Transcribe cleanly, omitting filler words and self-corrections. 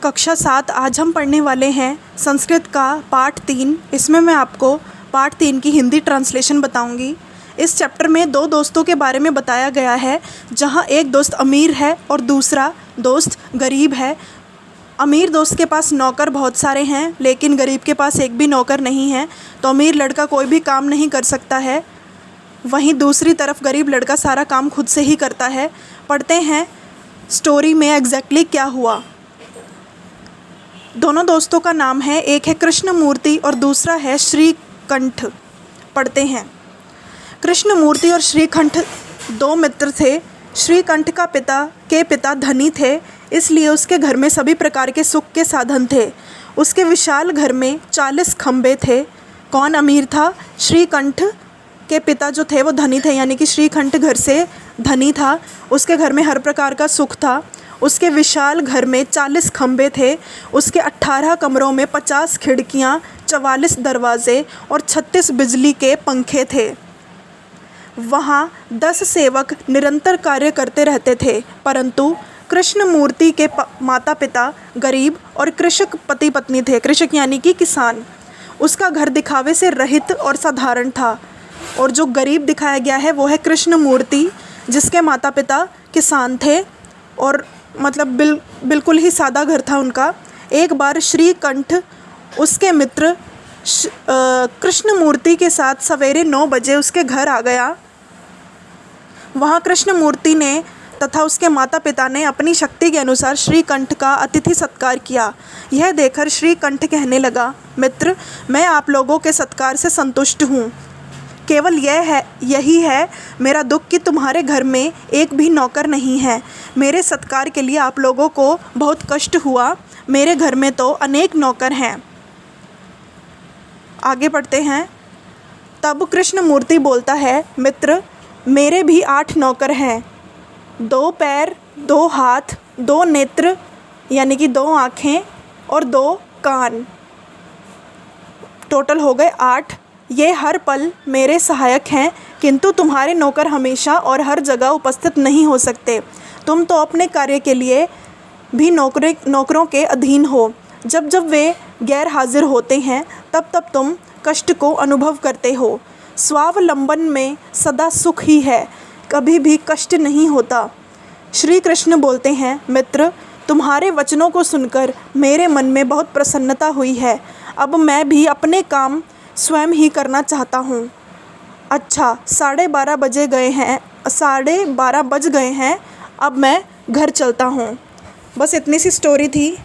कक्षा 7 आज हम पढ़ने वाले हैं संस्कृत का पाठ 3। इसमें मैं आपको पाठ 3 की हिंदी ट्रांसलेशन बताऊंगी। इस चैप्टर में दो दोस्तों के बारे में बताया गया है, जहां एक दोस्त अमीर है और दूसरा दोस्त गरीब है। अमीर दोस्त के पास नौकर बहुत सारे हैं, लेकिन गरीब के पास एक भी नौकर नहीं है। तो अमीर लड़का कोई भी काम नहीं कर सकता है, वहीं दूसरी तरफ गरीब लड़का सारा काम खुद से ही करता है। पढ़ते हैं स्टोरी में एग्जैक्टली क्या हुआ। दोनों दोस्तों का नाम है, एक है कृष्णमूर्ति और दूसरा है श्रीकंठ। पढ़ते हैं। कृष्णमूर्ति और श्रीकंठ दो मित्र थे। श्रीकंठ का पिता धनी थे, इसलिए उसके घर में सभी प्रकार के सुख के साधन थे। उसके विशाल घर में 40 खंबे थे। कौन अमीर था? श्रीकंठ के पिता जो थे वो धनी थे, यानी कि श्रीकंठ घर से धनी था। उसके घर में हर प्रकार का सुख था। उसके विशाल घर में 40 खंबे थे। उसके 18 कमरों में 50 खिड़कियाँ, 44 दरवाजे और 36 बिजली के पंखे थे। वहाँ 10 सेवक निरंतर कार्य करते रहते थे, परंतु कृष्णमूर्ति के माता पिता गरीब और कृषक पति पत्नी थे। कृषक यानी कि किसान। उसका घर दिखावे से रहित और साधारण था। और जो गरीब दिखाया गया है वो है कृष्णमूर्ति, जिसके माता पिता किसान थे और मतलब बिल्कुल ही सादा घर था उनका। एक बार श्रीकंठ उसके मित्र कृष्णमूर्ति के साथ सवेरे 9 बजे उसके घर आ गया। वहाँ कृष्णमूर्ति ने तथा उसके माता पिता ने अपनी शक्ति के अनुसार श्रीकंठ का अतिथि सत्कार किया। यह देखकर श्रीकंठ कहने लगा, मित्र, मैं आप लोगों के सत्कार से संतुष्ट हूँ। केवल यही है मेरा दुख कि तुम्हारे घर में एक भी नौकर नहीं है। मेरे सत्कार के लिए आप लोगों को बहुत कष्ट हुआ। मेरे घर में तो अनेक नौकर हैं। आगे पढ़ते हैं। तब कृष्णमूर्ति बोलता है, मित्र, मेरे भी 8 नौकर हैं। 2 पैर, 2 हाथ, 2 नेत्र यानी कि 2 आँखें और 2 कान, टोटल हो गए 8। ये हर पल मेरे सहायक हैं, किंतु तुम्हारे नौकर हमेशा और हर जगह उपस्थित नहीं हो सकते। तुम तो अपने कार्य के लिए भी नौकरों के अधीन हो। जब जब वे गैर हाजिर होते हैं तब तुम कष्ट को अनुभव करते हो। स्वावलंबन में सदा सुख ही है, कभी भी कष्ट नहीं होता। श्री कृष्ण बोलते हैं, मित्र, तुम्हारे वचनों को सुनकर मेरे मन में बहुत प्रसन्नता हुई है। अब मैं भी अपने काम स्वयं ही करना चाहता हूँ। अच्छा, 12:30 बज गए हैं। अब मैं घर चलता हूँ। बस इतनी सी स्टोरी थी।